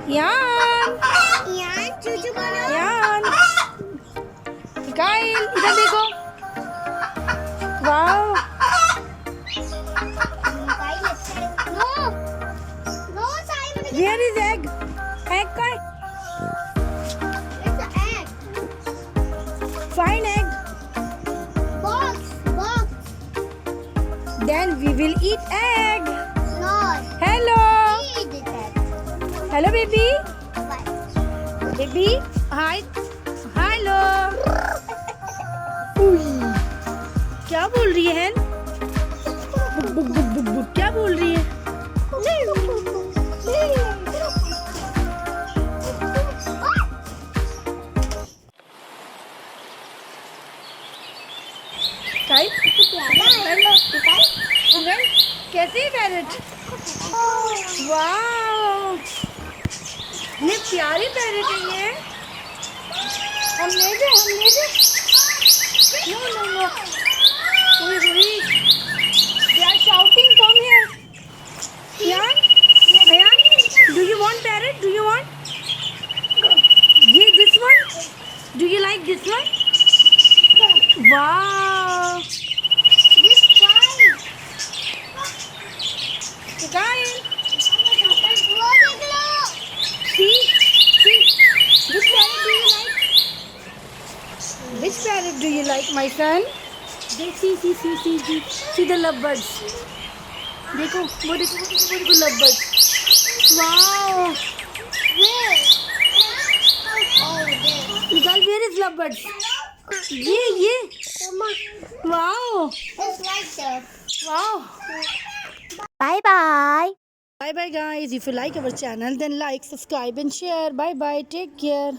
यान यान चूचू बोलो। यान गाइल इधर देखो। वाओ गाइस अच्छा है। नो नो साइड में वेयर इज एग एग का it's egg find egg box box then we will eat egg not hello eat it hello baby bye baby hi hello क्या बोल रही है book book book book book क्या बोल रही है काई हेलो काई कैसे है पैरेट वाओ ये प्यारी पैरेट है ये हम ले दे नो नो नो रुई they are shouting come here Miyan do you want parrot do you want this one do you like this one wow this guys guys वो देख लो see which parrot do you like my son see the lovebirds देखो वो देखो lovebirds wow where oh there girl where is lovebirds ये wow it's like that wow bye bye bye bye guys if you like our channel then like subscribe and share bye bye take care